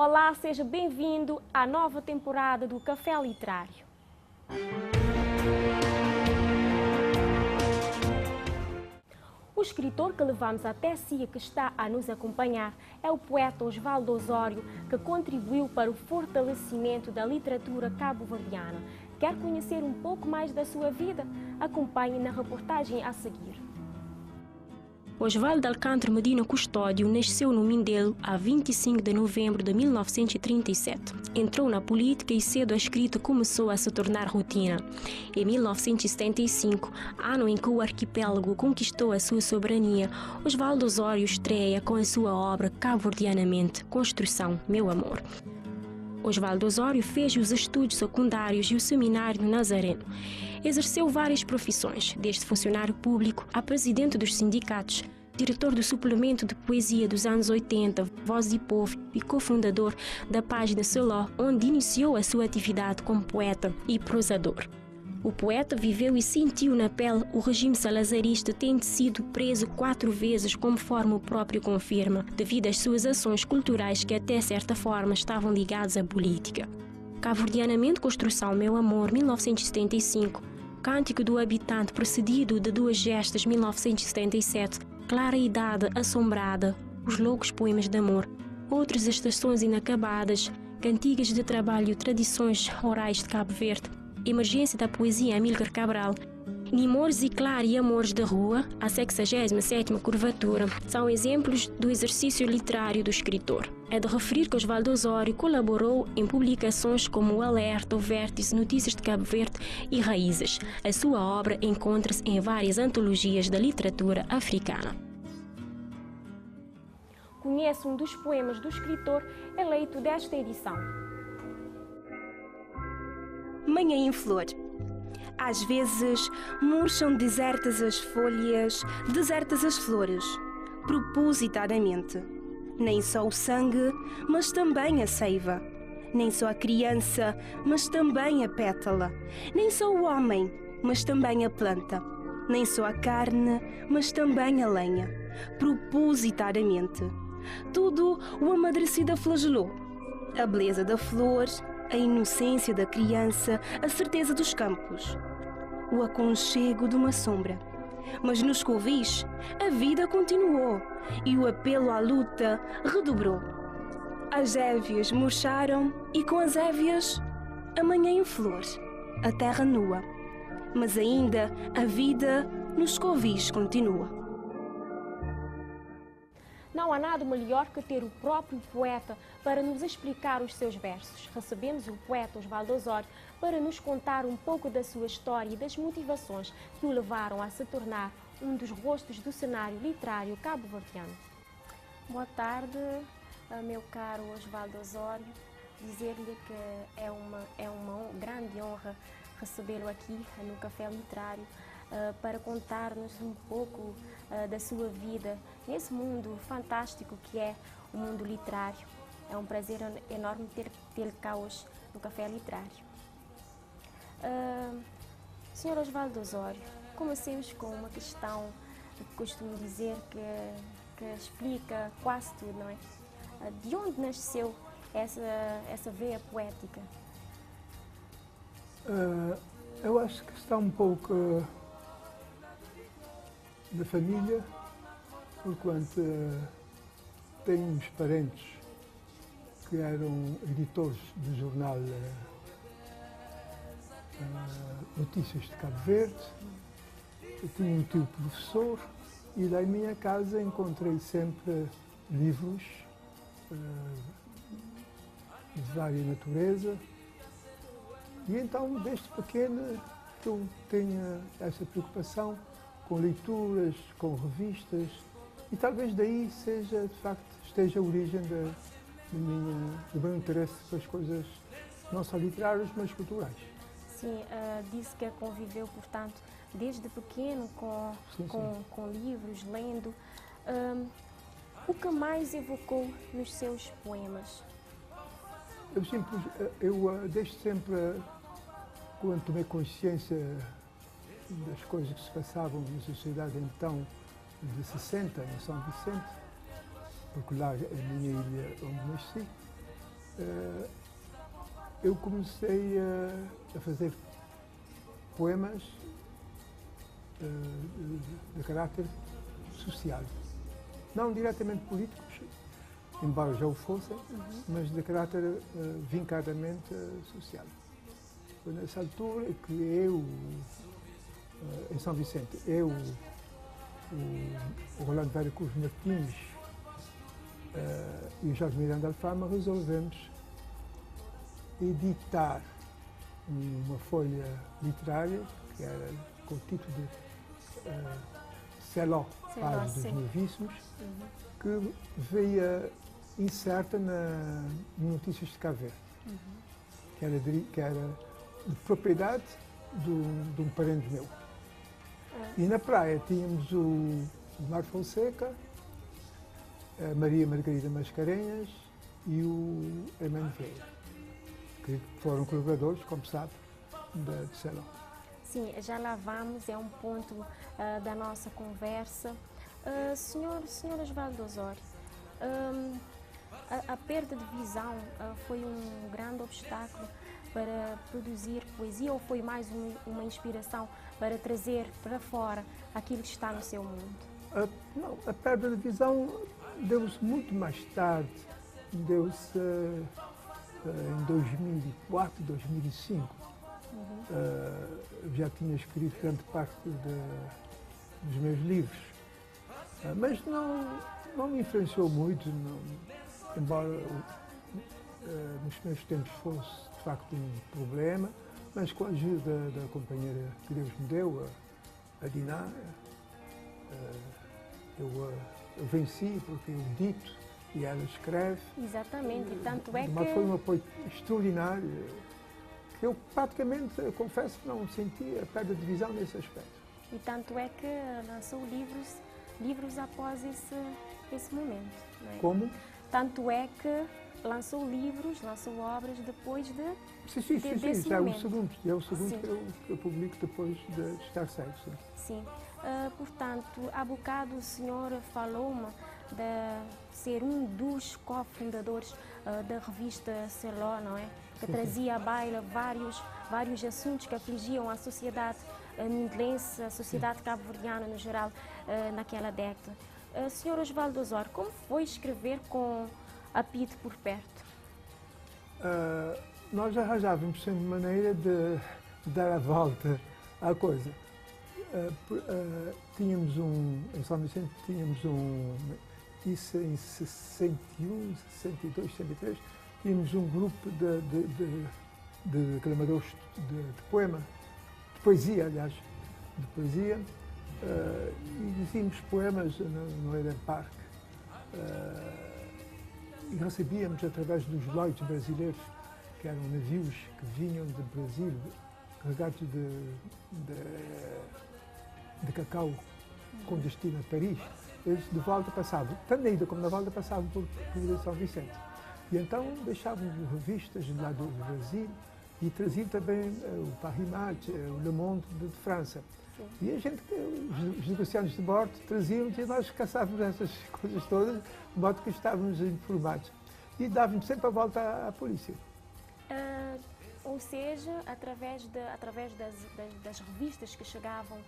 Olá, seja bem-vindo à nova temporada do Café Literário. O escritor que levamos até si e que está a nos acompanhar é o poeta Osvaldo Osório, que contribuiu para o fortalecimento da literatura cabo-verdiana. Quer conhecer um pouco mais da sua vida? Acompanhe na reportagem a seguir. Osvaldo Alcântara Medina Custódio nasceu no Mindelo a 25 de novembro de 1937. Entrou na política e cedo a escrita começou a se tornar rotina. Em 1975, ano em que o arquipélago conquistou a sua soberania, Osvaldo Osório estreia com a sua obra Cabo-Verdianamente, Construção, Meu Amor. Osvaldo Osório fez os estudos secundários e o seminário no Nazareno. Exerceu várias profissões, desde funcionário público a presidente dos sindicatos, diretor do suplemento de poesia dos anos 80, Voz de Povo e cofundador da página Seló, onde iniciou a sua atividade como poeta e prosador. O poeta viveu e sentiu na pele o regime salazarista, tendo sido preso 4 vezes, conforme o próprio confirma, devido às suas ações culturais que até certa forma estavam ligadas à política. Cabo-Verdianamente, Construção, Meu Amor, 1975, Cântico do Habitante, precedido de Duas Gestas, 1977, Clara Idade, Assombrada, Os Loucos Poemas de Amor, Outras Estações Inacabadas, Cantigas de Trabalho, Tradições Orais de Cabo Verde, Emergência da Poesia, Amílcar Cabral, Nimores e Clara e Amores da Rua, a 67ª Curvatura, são exemplos do exercício literário do escritor. É de referir que Osvaldo Osório colaborou em publicações como O Alerta, O Vértice, Notícias de Cabo Verde e Raízes. A sua obra encontra-se em várias antologias da literatura africana. Conheça um dos poemas do escritor eleito desta edição. Manhã em flor. Às vezes murcham desertas as folhas, desertas as flores, propositadamente. Nem só o sangue, mas também a seiva. Nem só a criança, mas também a pétala. Nem só o homem, mas também a planta. Nem só a carne, mas também a lenha. Propositadamente. Tudo o amadurecido flagelou. A beleza da flor, a inocência da criança, a certeza dos campos, o aconchego de uma sombra. Mas nos covis, a vida continuou e o apelo à luta redobrou. As évias murcharam e com as évias, a manhã em flor, a terra nua. Mas ainda a vida nos covis continua. Não há nada melhor que ter o próprio poeta para nos explicar os seus versos. Recebemos o poeta Osvaldo Osório para nos contar um pouco da sua história e das motivações que o levaram a se tornar um dos rostos do cenário literário cabo-verdiano. Boa tarde, meu caro Osvaldo Osório. Dizer-lhe que é uma grande honra recebê-lo aqui no Café Literário para contar-nos um pouco da sua vida nesse mundo fantástico que é o mundo literário. É um prazer enorme ter-lhe cá hoje no Café Literário. Senhor Osvaldo Osório, comecemos com uma questão que costumo dizer que explica quase tudo, não é? De onde nasceu essa veia poética? Eu acho que está um pouco da família, porquanto tenho uns parentes que eram editores do jornal Notícias de Cabo Verde. Eu tinha um tio professor e lá em minha casa encontrei sempre livros de várias natureza. E então, desde pequeno, que eu tenho essa preocupação com leituras, com revistas, e talvez daí seja, de facto, esteja a origem do meu interesse pelas coisas não só literárias, mas culturais. Sim, disse que conviveu, portanto, desde pequeno com livros, lendo. O que mais evocou nos seus poemas? Eu desde sempre, quando tomei consciência das coisas que se passavam na sociedade então de 60, em São Vicente, porque lá é a minha ilha onde nasci, eu comecei a fazer poemas de caráter social. Não diretamente políticos, embora já o fossem, mas de caráter vincadamente social. Foi nessa altura que eu, em São Vicente, o Rolando Vera Cruz Martins e o Jorge Miranda Alfama resolvemos editar uma folha literária que era com o título de Seló, Paz dos Novíssimos, que veio incerta na Notícias de Cabo Verde, que era de propriedade de um parente meu. E na praia tínhamos o Mar Fonseca, a Maria Margarida Mascarenhas e o Hermano Vieira, que foram colaboradores, como sabe, de Seló. Sim, já lá vamos, é um ponto da nossa conversa. Senhor Osvaldo Osório, a perda de visão foi um grande obstáculo para produzir poesia ou foi mais uma inspiração para trazer para fora aquilo que está no seu mundo? Não, a perda de visão deu-se muito mais tarde, deu-se em 2004, 2005. Já tinha escrito grande parte dos meus livros, mas não me influenciou muito, embora nos primeiros tempos fosse de facto um problema, mas com a ajuda da companheira que Deus me deu, a Diná, eu venci porque eu dito e ela escreve. Exatamente, e tanto é que... Foi um apoio extraordinário. Eu praticamente, confesso que não senti a perda de visão nesse aspecto. E tanto é que lançou livros após esse momento, não é? Como? Tanto é que lançou livros, lançou obras depois Sim, desse já é o momento. segundo que eu publico depois de estar cego. Sim. Portanto, há bocado o senhor falou-me de ser um dos cofundadores da revista Seló, não é? Que trazia à baila vários assuntos que afligiam a sociedade mindelense, a sociedade cabo-verdiana no geral, naquela década. Senhor Osvaldo Osório, como foi escrever com a PIDE por perto? Nós arranjávamos sempre maneira de dar a volta à coisa. Em São Vicente tínhamos isso em 61, 62, 63, tínhamos um grupo de declamadores de poema, de poesia, aliás, e dizíamos poemas no Eden Park. E recebíamos através dos Lloyds brasileiros, que eram navios que vinham do Brasil, carregados de cacau com destino a Paris. Eles de volta passavam, tanto na ida como na volta, passavam por São Vicente. E então deixávamos revistas lá do Brasil e traziam também o Paris Match, o Le Monde de França. Sim. E a gente, os negociantes de bordo, traziam e nós caçávamos essas coisas todas, de modo que estávamos informados. E dávamos sempre a volta à polícia. Ou seja, através das revistas que chegavam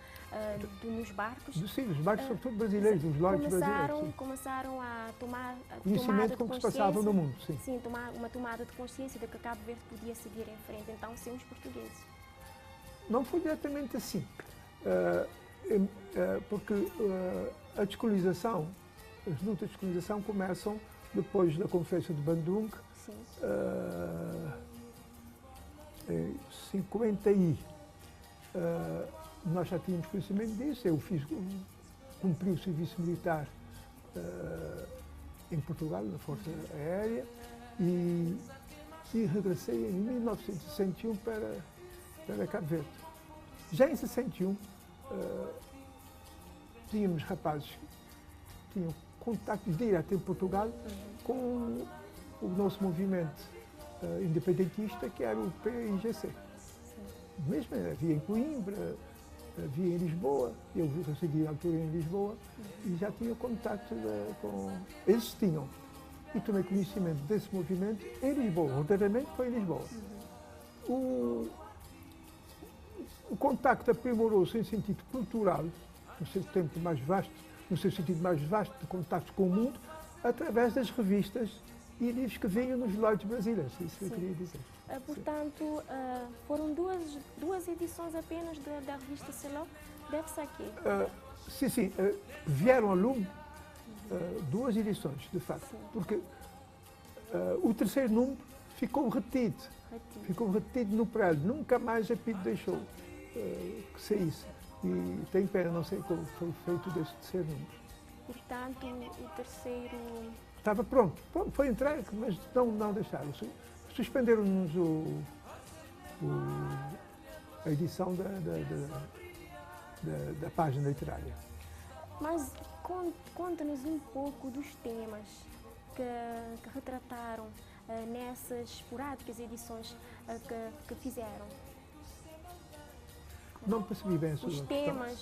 nos barcos. Sim, os barcos são todos brasileiros, os Lloyds brasileiros. Começaram a tomar conhecimento com o que se passava no mundo, sim. Sim, uma tomada de consciência de que Cabo Verde podia seguir em frente, então sem os portugueses. Não foi diretamente assim, porque a descolonização, as lutas de descolonização começam depois da Conferência de Bandung. Sim. Em 50 nós já tínhamos conhecimento disso. Eu cumpri o serviço militar em Portugal, na Força Aérea, e regressei em 1961 para Cabo Verde. Já em 61, tínhamos rapazes que tinham contactos diretos em Portugal com o nosso movimento independentista, que era o PIGC. Mesmo havia em Coimbra, havia em Lisboa, eu residia na altura em Lisboa, e já tinha contato com... Eles tinham. e tomei conhecimento desse movimento em Lisboa. Verdadeiramente foi em Lisboa. O contacto aprimorou-se em sentido cultural, no seu tempo mais vasto, no seu sentido mais vasto de contacto com o mundo, através das revistas e livros que vinham nos lotes brasileiros. Isso que eu queria dizer. Portanto, foram duas edições apenas da revista Seló? Deve-se a quê? Sim. Vieram ao lume duas edições, de facto. Sim. Porque o terceiro número ficou retido. Ficou retido no prédio. Nunca mais a PID deixou que saísse. E tem pena, não sei como foi feito desse terceiro número. Portanto, o terceiro... Estava pronto, foi entregue, mas não deixaram. Suspenderam-nos a edição da página literária. Mas conta-nos um pouco dos temas que retrataram nessas esporádicas edições que fizeram. Não percebi bem a sua questão.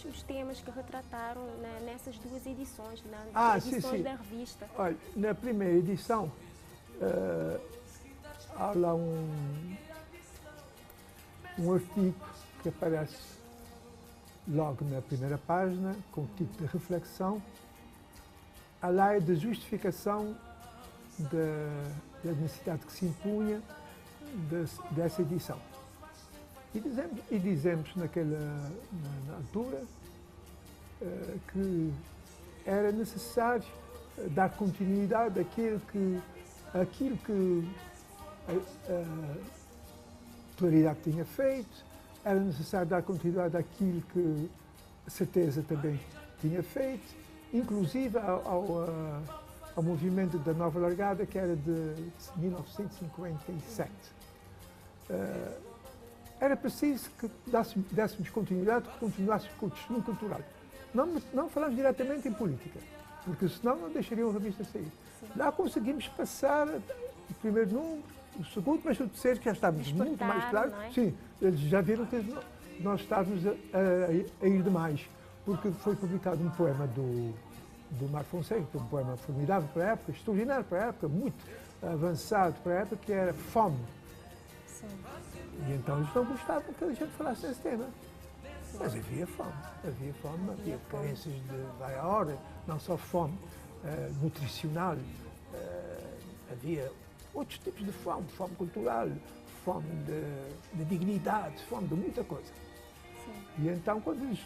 Os temas que retrataram nessas duas edições, nas edições da revista. Olha, na primeira edição há lá um artigo que aparece logo na primeira página, com o título de reflexão, a lei de justificação da necessidade que se impunha dessa edição. E dizemos na altura que era necessário dar continuidade àquilo que a Claridade tinha feito, era necessário dar continuidade àquilo que a Certeza também tinha feito, inclusive ao movimento da Nova Largada, que era de 1957. Era preciso que dessemos continuidade, que continuássemos com o testemunho cultural. Não falamos diretamente em política, porque senão não deixariam a revista sair. Sim. Lá conseguimos passar o primeiro número, o segundo, mas o terceiro que já estávamos muito mais claro. Não é? Sim, eles já viram que nós estávamos a ir demais, porque foi publicado um poema do Mar Fonseca, um poema formidável para a época, extraordinário para a época, muito avançado para a época, que era Fome. Sim. E então eles não gostavam que a gente falasse desse tema. Mas havia fome, havia carências de várias ordens, não só fome nutricional, havia outros tipos de fome cultural, fome de dignidade, fome de muita coisa. Sim. E então quando eles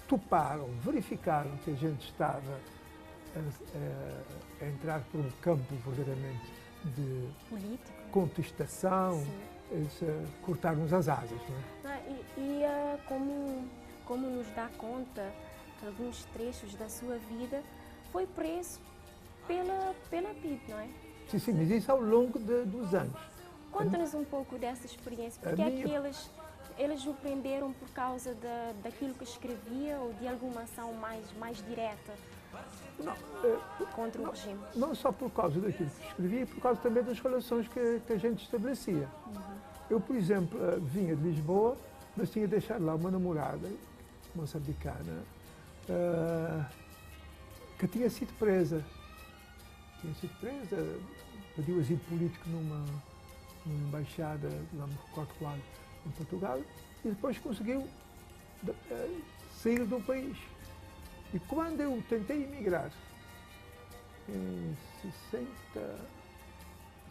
toparam, verificaram que a gente estava a entrar por um campo verdadeiramente de político, contestação, eles cortaram-nos as asas. Não é? Como nos dá conta que alguns trechos da sua vida foi preso pela PID, não é? Sim, mas isso ao longo dos anos. Conta-nos um pouco dessa experiência, porque é que eles o prenderam por causa daquilo que escrevia ou de alguma ação mais direta contra o regime? Não só por causa daquilo que escrevia, por causa também das relações que a gente estabelecia. Eu, por exemplo, vinha de Lisboa, mas tinha deixado lá uma namorada moçambicana que tinha sido presa. Pediu asilo político numa embaixada, não me recordo qual, em Portugal, e depois conseguiu sair do país. E quando eu tentei emigrar, em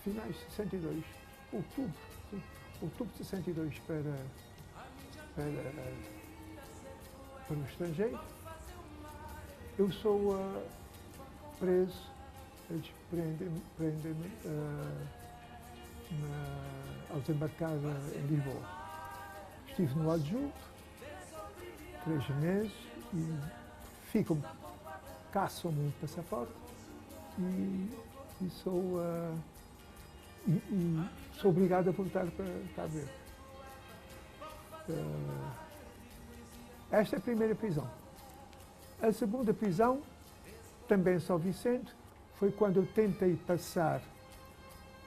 finais de 62, outubro de 62 para o estrangeiro, eu sou preso, eles prendem-me ao desembarcar em Lisboa. Estive no adjunto 3 meses e caçam-me um passaporte e sou obrigado a voltar para Cabo Verde. Esta é a primeira prisão. A segunda prisão, também em São Vicente, foi quando eu tentei passar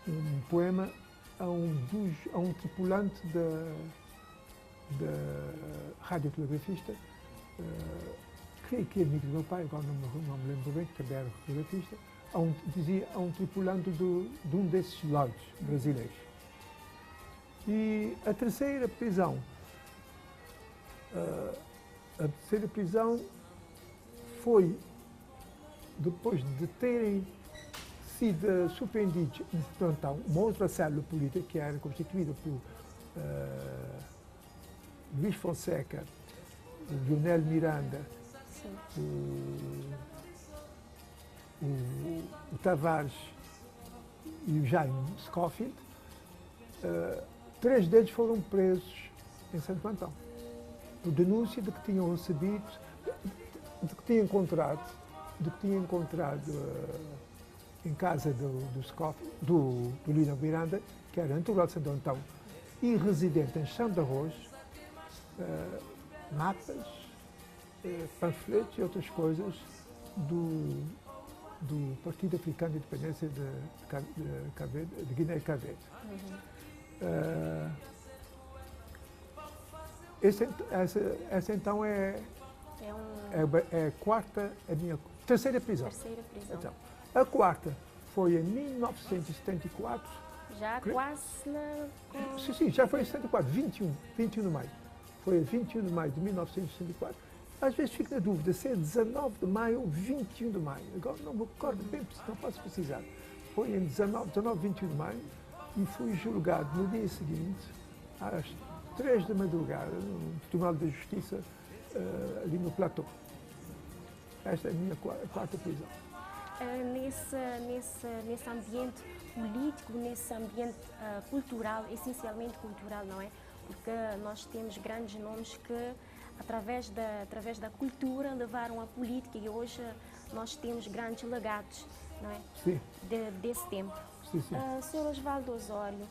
um poema a um tripulante da radiotelegrafista, creio que é amigo do meu pai, agora não me lembro bem, que também era radiotelegrafista, a um tripulante de um desses lotes brasileiros. E a terceira prisão foi depois de terem sido surpreendidos então uma outra célula política que era constituída por Luís Fonseca, Leonel Miranda, o Tavares e o Jaime Scofield. 3 deles foram presos em Santo Antão por denúncia de que tinham recebido, de que tinham encontrado em casa do Scofield, do Leonel Miranda, que era natural de Santo Antão e residente em Chão de Arroz, mapas, panfletos e outras coisas do Partido Africano de Independência de Guiné e Cabo Verde. Essa então é a minha terceira prisão. Então, a quarta foi em 1974. Já quase na... Sim, já foi em 74, 21 de maio. Foi a 21 de maio de 1974. Às vezes fico na dúvida se é 19 de maio ou 21 de maio. Agora não me recordo bem, não posso precisar. Foi em 19, 21 de maio e fui julgado no dia seguinte, às 3 da madrugada, no Tribunal da Justiça, ali no Platô. Esta é a minha quarta prisão. Nesse ambiente político, nesse ambiente cultural, essencialmente cultural, não é? Porque nós temos grandes nomes que, através da cultura, levaram a política e hoje nós temos grandes legados, não é? Sim. Desse tempo. Sim, sim. Sr. Osvaldo Osório,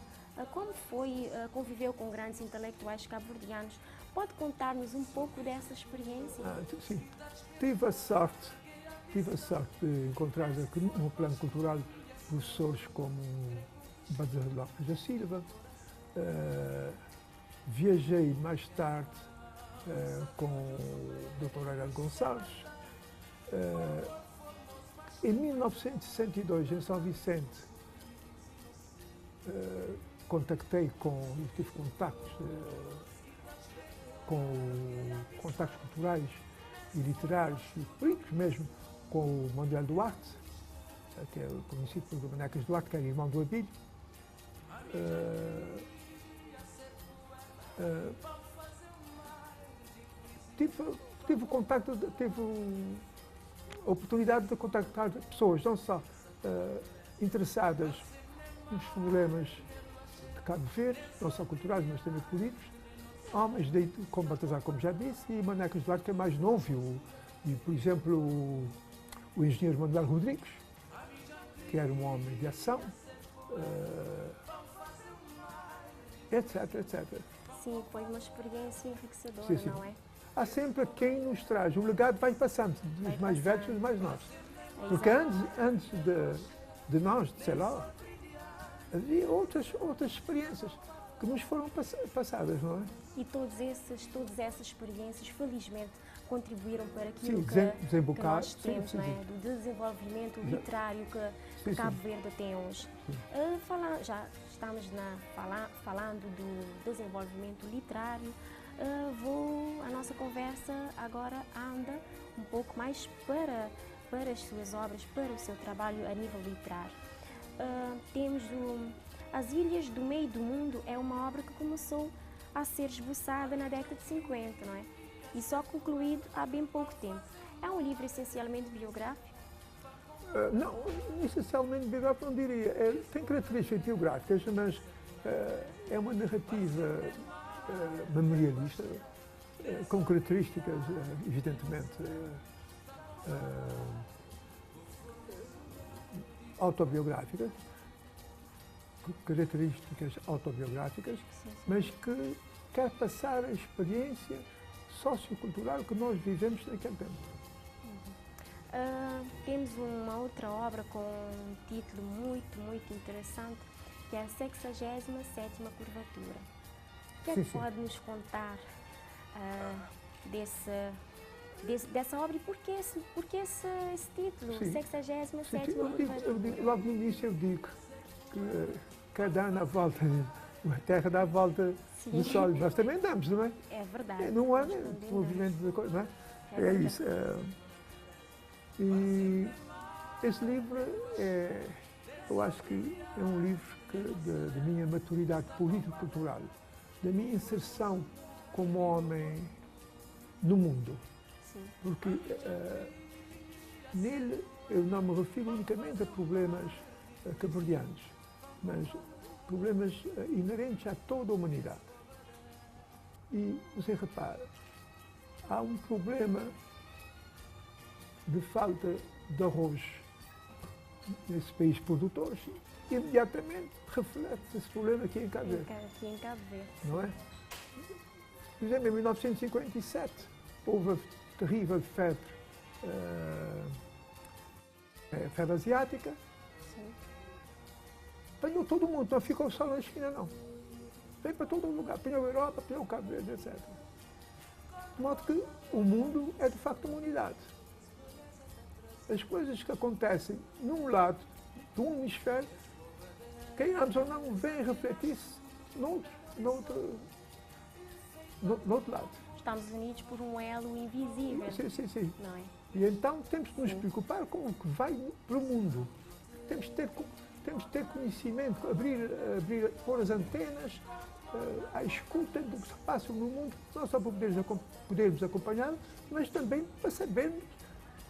como foi, conviveu com grandes intelectuais cabo-verdianos? Pode contar-nos um pouco dessa experiência? Sim. Tive a sorte de encontrar aqui no plano cultural professores como Badr Lopes da Silva. Viajei mais tarde com o Dr. Aurélio Gonçalves. Em 1962, em São Vicente, tive contactos culturais e literários e políticos mesmo com o Manuel Duarte, que é conhecido por Manecas Duarte, que era irmão do Abílio. Tive a oportunidade de contactar pessoas não só interessadas nos problemas de Cabo Verde, não só culturais, mas também políticos, homens como Baltazar, como já disse, e Manecas Duarte, que é mais novo, e, por exemplo, o engenheiro Manuel Rodrigues, que era um homem de ação, etc, etc. Sim, foi uma experiência enriquecedora, sim, sim. Não é? Há sempre quem nos traz. O legado vai passando, dos mais velhos aos mais novos. Porque antes de nós, sei lá, havia outras experiências que nos foram passadas, não é? E todas essas experiências, felizmente, contribuíram para aquilo sim, que nós temos, não é? Do desenvolvimento literário que Cabo Verde tem hoje. Já estamos falando do desenvolvimento literário. A nossa conversa agora anda um pouco mais para as suas obras, para o seu trabalho a nível literário. Temos As Ilhas do Meio do Mundo, é uma obra que começou a ser esboçada na década de 50, não é? E só concluído há bem pouco tempo. É um livro essencialmente biográfico? Não, essencialmente biográfico não diria. Tem características biográficas, mas é uma narrativa memorialista, com características, evidentemente, autobiográficas, mas que quer passar a experiência sociocultural que nós vivemos naquele tempo. Temos uma outra obra com um título muito interessante, que é a 67ª Curvatura. O que é que pode nos contar dessa obra. E por que esse título, Sim. 67ª Logo no início eu digo que cada ano a volta, a Terra dá a volta do Sol. Nós também damos, não é? É verdade. Num ano, o movimento da coisa, não é? É isso. E esse livro, eu acho que é um livro da minha maturidade político-cultural, da minha inserção como homem no mundo. Sim. Porque nele eu não me refiro unicamente a problemas cabo-verdianos, mas problemas inerentes a toda a humanidade. E você repara, há um problema de falta de arroz nesse país produtor, e imediatamente reflete esse problema aqui em Cabo Verde. Aqui em Cabo Verde. Não é? Por exemplo, em 1957, houve a terrível febre asiática. Sim. Apanhou todo mundo, não ficou só na China, não. Veio para todo lugar, apanhou a Europa, apanhou o Cabo Verde, etc. De modo que o mundo é de facto uma unidade. As coisas que acontecem num lado do hemisfério, queiramos ou não, vêm refletir-se no outro lado. Estamos unidos por um elo invisível. Sim. Não é? E então temos de nos preocupar com o que vai para o mundo. Temos de ter conhecimento, pôr as antenas à escuta do que se passa no mundo, não só para podermos acompanhar, mas também para sabermos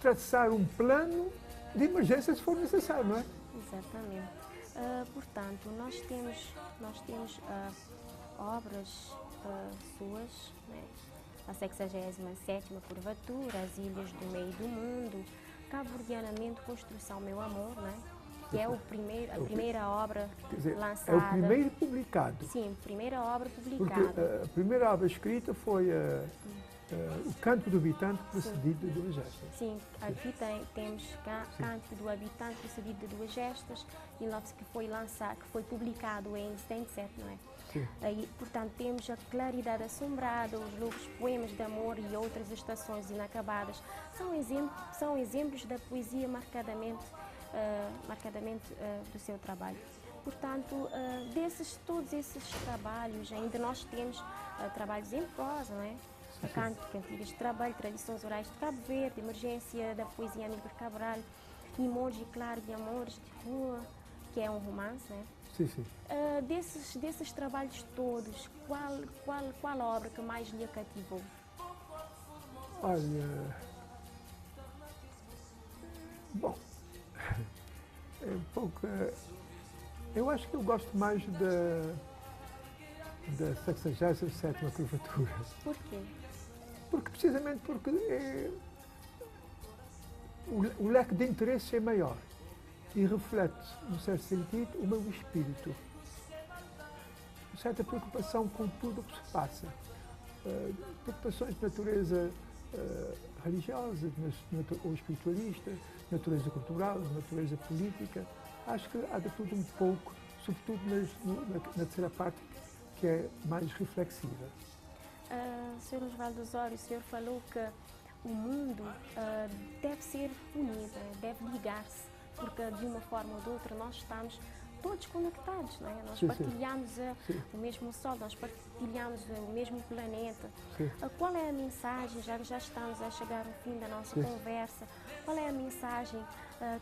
traçar um plano de emergência se for necessário, não é? Exatamente. Portanto, nós temos obras suas, né? A 67ª Curvatura, As Ilhas do Meio do Mundo, Cabo-Verdianamente Construção Meu Amor, né? Que é a primeira obra lançada. É o primeiro publicado. Sim, primeira obra publicada. Porque a primeira obra escrita foi O Canto do Habitante precedido de Duas Gestas. Sim, aqui temos Canto do Habitante precedido de Duas Gestas, que foi lançado, que foi publicado em 77, não é? Sim. Aí, portanto, temos A Claridade Assombrada, Os Loucos Poemas de Amor e Outras Estações Inacabadas. São exemplos da poesia marcadamente do seu trabalho. Portanto, todos esses trabalhos, ainda nós temos trabalhos em prosa, não é? Cantigas de Trabalho, Tradições Orais de Cabo Verde, Emergência da Poesia Amílcar Cabral, Emoji Claro de Amores de Rua, que é um romance, né? Sim. Desses trabalhos todos, qual obra que mais lhe cativou? Olha, bom, é um pouco. Eu acho que eu gosto mais da 67ª Curvatura. Por quê? Precisamente porque o leque de interesse é maior e reflete, num certo sentido, o meu espírito. Uma certa preocupação com tudo o que se passa. Preocupações de natureza religiosa, ou espiritualista, natureza cultural, natureza política. Acho que há de tudo um pouco, sobretudo na terceira parte, que é mais reflexiva. Sr. Osvaldo Osório, o senhor falou que o mundo deve ser unido, deve ligar-se, porque de uma forma ou de outra nós estamos todos conectados, não é? Nós partilhamos o mesmo Sol, nós partilhamos o mesmo planeta. Qual é a mensagem, já estamos a chegar ao fim da nossa conversa, qual é a mensagem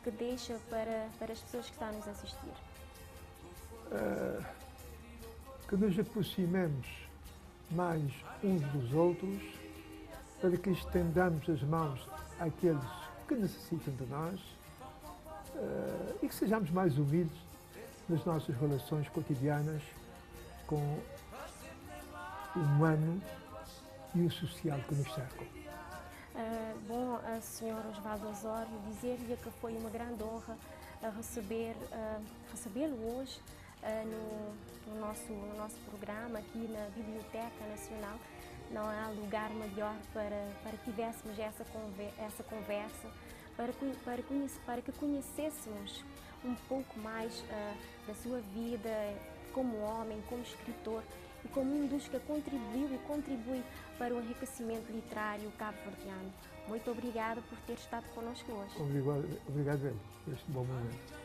que deixa para as pessoas que estão a nos assistir? Que nos aproximemos mais uns dos outros, para que estendamos as mãos àqueles que necessitam de nós e que sejamos mais humildes nas nossas relações cotidianas com o humano e o social que nos cercam. Bom, Sr. Osvaldo Osório, dizer-lhe que foi uma grande honra recebê-lo hoje no nosso programa aqui na Biblioteca Nacional. Não há lugar melhor para que tivéssemos essa conversa, para que conhecêssemos um pouco mais da sua vida como homem, como escritor e como um dos que contribuiu e contribui para o enriquecimento literário cabo-verdiano. Muito obrigada por ter estado connosco hoje. Obrigado por este bom momento.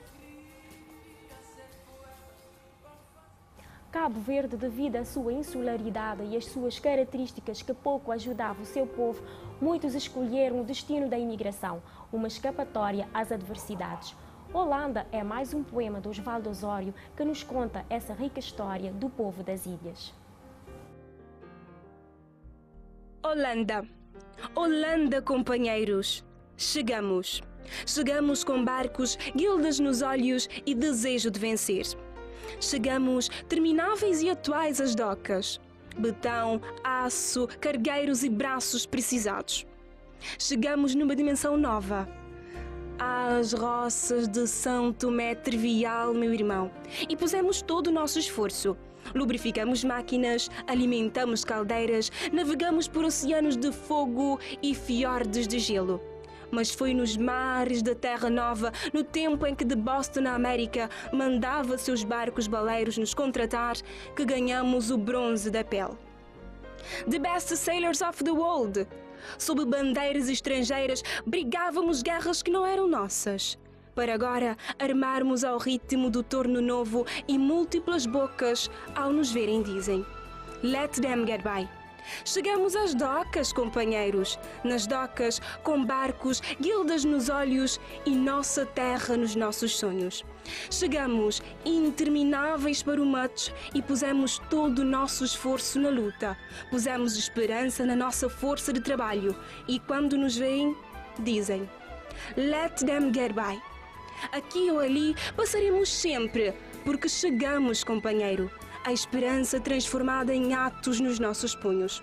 Cabo Verde, devido à sua insularidade e às suas características que pouco ajudavam o seu povo, muitos escolheram o destino da imigração, uma escapatória às adversidades. Holanda é mais um poema de Osvaldo Osório que nos conta essa rica história do povo das ilhas. Holanda. Holanda, companheiros. Chegamos. Chegamos com barcos, guildas nos olhos e desejo de vencer. Chegamos termináveis e atuais as docas. Betão, aço, cargueiros e braços precisados. Chegamos numa dimensão nova. As roças de São Tomé trivial, meu irmão. E pusemos todo o nosso esforço. Lubrificamos máquinas, alimentamos caldeiras, navegamos por oceanos de fogo e fiordes de gelo. Mas foi nos mares da Terra Nova, no tempo em que de Boston, na América, mandava seus barcos baleiros nos contratar, que ganhamos o bronze da pele. The best sailors of the world. Sob bandeiras estrangeiras, brigávamos guerras que não eram nossas. Para agora armarmos ao ritmo do torno novo e múltiplas bocas, ao nos verem, dizem: Let them get by. Chegamos às docas, companheiros. Nas docas, com barcos, guildas nos olhos e nossa terra nos nossos sonhos. Chegamos intermináveis para o match e pusemos todo o nosso esforço na luta. Pusemos esperança na nossa força de trabalho e quando nos veem, dizem: Let them get by. Aqui ou ali passaremos sempre, porque chegamos, companheiro. A esperança transformada em atos nos nossos punhos.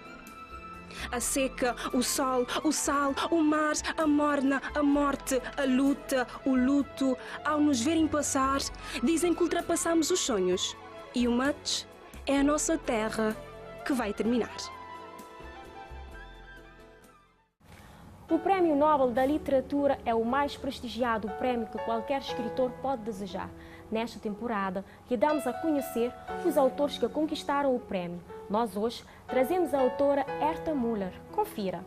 A seca, o sol, o sal, o mar, a morna, a morte, a luta, o luto, ao nos verem passar, dizem que ultrapassamos os sonhos. E o match é a nossa terra que vai terminar. O Prémio Nobel da Literatura é o mais prestigiado prémio que qualquer escritor pode desejar. Nesta temporada, lhe damos a conhecer os autores que conquistaram o prémio. Nós hoje trazemos a autora Herta Müller. Confira.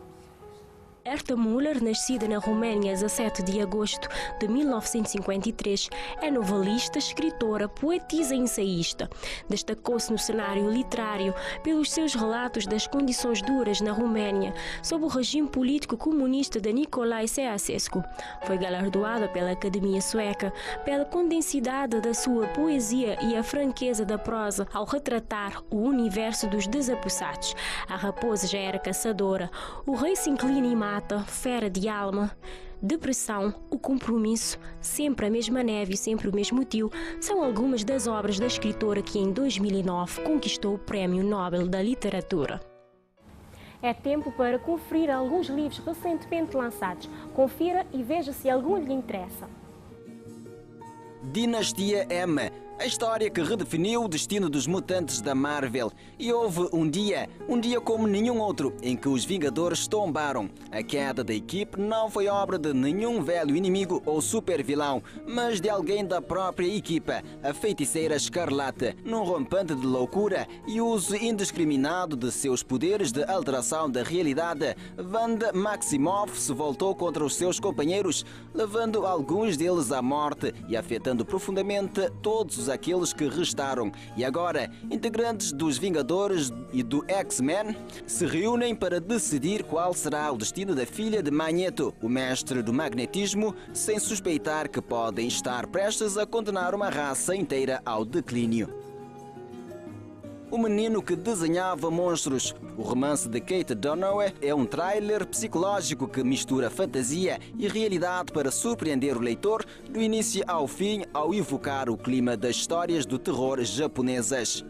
Herta Müller, nascida na Roménia a 17 de agosto de 1953, é novelista, escritora, poetisa e ensaísta. Destacou-se no cenário literário pelos seus relatos das condições duras na Roménia sob o regime político comunista de Nicolae Ceausescu. Foi galardoada pela Academia Sueca pela condensidade da sua poesia e a franqueza da prosa ao retratar o universo dos desapossados. A raposa já era caçadora, o rei se inclina e mata, fera de alma, depressão, o compromisso, sempre a mesma neve e sempre o mesmo tio, são algumas das obras da escritora que em 2009 conquistou o Prémio Nobel da Literatura. É tempo para conferir alguns livros recentemente lançados. Confira e veja se algum lhe interessa. Dinastia M, a história que redefiniu o destino dos mutantes da Marvel. E houve um dia como nenhum outro, em que os Vingadores tombaram. A queda da equipe não foi obra de nenhum velho inimigo ou super-vilão, mas de alguém da própria equipa, a Feiticeira Escarlate. Num rompante de loucura e uso indiscriminado de seus poderes de alteração da realidade, Wanda Maximoff se voltou contra os seus companheiros, levando alguns deles à morte e afetando profundamente todos aqueles que restaram. E agora, integrantes dos Vingadores e do X-Men se reúnem para decidir qual será o destino da filha de Magneto, o mestre do magnetismo, sem suspeitar que podem estar prestes a condenar uma raça inteira ao declínio. O menino que desenhava monstros. O romance de Kate Dunaway é um thriller psicológico que mistura fantasia e realidade para surpreender o leitor do início ao fim ao evocar o clima das histórias do terror japonesas.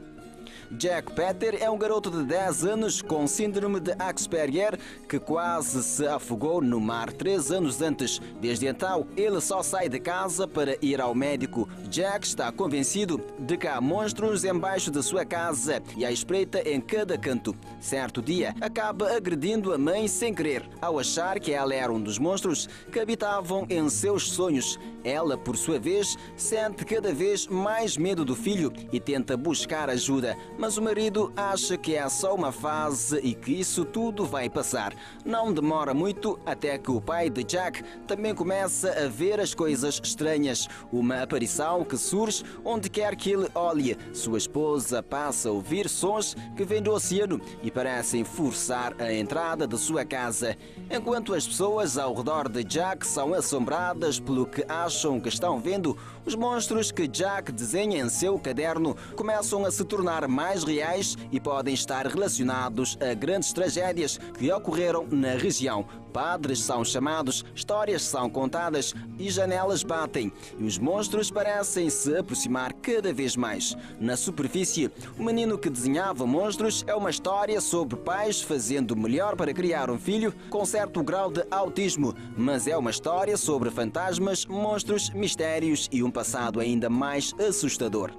Jack Peter é um garoto de 10 anos com síndrome de Asperger que quase se afogou no mar 3 anos antes. Desde então, ele só sai de casa para ir ao médico. Jack está convencido de que há monstros embaixo de sua casa e à espreita em cada canto. Certo dia, acaba agredindo a mãe sem querer, ao achar que ela era um dos monstros que habitavam em seus sonhos. Ela, por sua vez, sente cada vez mais medo do filho e tenta buscar ajuda. mas o marido acha que é só uma fase e que isso tudo vai passar. Não demora muito até que o pai de Jack também começa a ver as coisas estranhas. Uma aparição que surge onde quer que ele olhe. Sua esposa passa a ouvir sons que vêm do oceano e parecem forçar a entrada de sua casa. Enquanto as pessoas ao redor de Jack são assombradas pelo que acham que estão vendo, os monstros que Jack desenha em seu caderno começam a se tornar mais reais e podem estar relacionados a grandes tragédias que ocorreram na região. Padres são chamados, histórias são contadas e janelas batem. E os monstros parecem se aproximar cada vez mais. Na superfície, o menino que desenhava monstros é uma história sobre pais fazendo o melhor para criar um filho com certo grau de autismo. Mas é uma história sobre fantasmas, monstros, mistérios e um passado ainda mais assustador.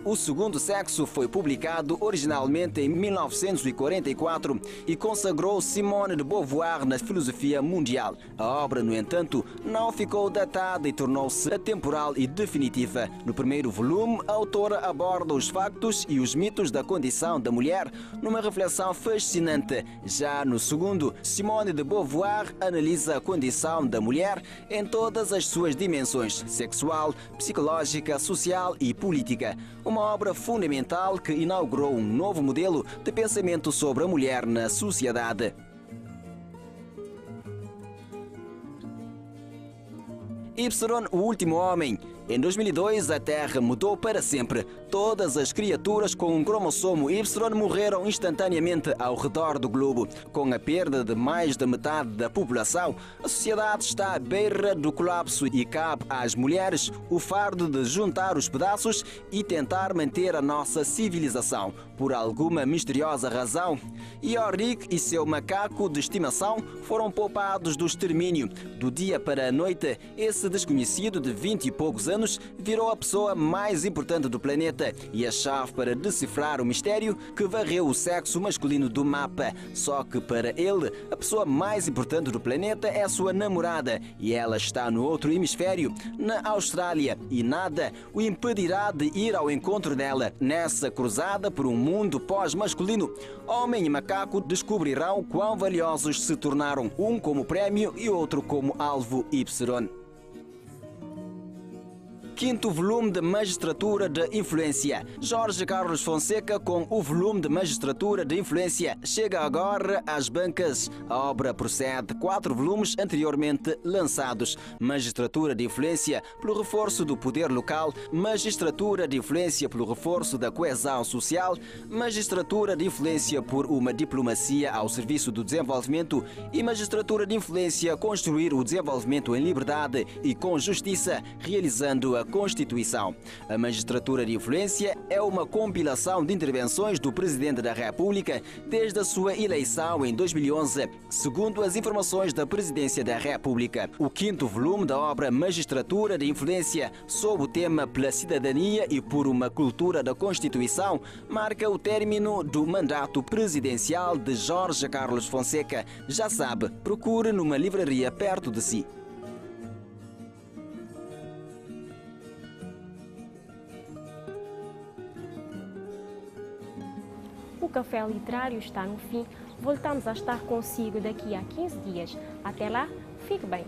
O Segundo Sexo foi publicado originalmente em 1944 e consagrou Simone de Beauvoir na filosofia mundial. A obra, no entanto, não ficou datada e tornou-se atemporal e definitiva. No primeiro volume, a autora aborda os factos e os mitos da condição da mulher numa reflexão fascinante. Já no segundo, Simone de Beauvoir analisa a condição da mulher em todas as suas dimensões: sexual, psicológica, social e política. Uma obra fundamental que inaugurou um novo modelo de pensamento sobre a mulher na sociedade. Y, o último homem. Em 2002, a Terra mudou para sempre. Todas as criaturas com um cromossomo Y morreram instantaneamente ao redor do globo. Com a perda de mais da metade da população, a sociedade está à beira do colapso e cabe às mulheres o fardo de juntar os pedaços e tentar manter a nossa civilização. Por alguma misteriosa razão, Yorick e seu macaco de estimação foram poupados do extermínio. Do dia para a noite, esse desconhecido de 20 e poucos anos virou a pessoa mais importante do planeta e a chave para decifrar o mistério que varreu o sexo masculino do mapa. Só que para ele, a pessoa mais importante do planeta é a sua namorada e ela está no outro hemisfério, na Austrália, e nada o impedirá de ir ao encontro dela. Nessa cruzada por um mundo pós-masculino, homem e macaco descobrirão quão valiosos se tornaram, um como prémio e outro como alvo Y. Quinto volume de Magistratura de Influência. Jorge Carlos Fonseca, com o volume de Magistratura de Influência, chega agora às bancas. A obra procede 4 volumes anteriormente lançados: Magistratura de Influência pelo reforço do poder local, Magistratura de Influência pelo reforço da coesão social, Magistratura de Influência por uma diplomacia ao serviço do desenvolvimento e Magistratura de Influência construir o desenvolvimento em liberdade e com justiça, realizando a Constituição. A Magistratura de Influência é uma compilação de intervenções do Presidente da República desde a sua eleição em 2011, segundo as informações da Presidência da República. O quinto volume da obra Magistratura de Influência, sob o tema Pela Cidadania e por uma Cultura da Constituição, marca o término do mandato presidencial de Jorge Carlos Fonseca. Já sabe, procure numa livraria perto de si. O Café Literário está no fim. Voltamos a estar consigo daqui a 15 dias. Até lá, fique bem.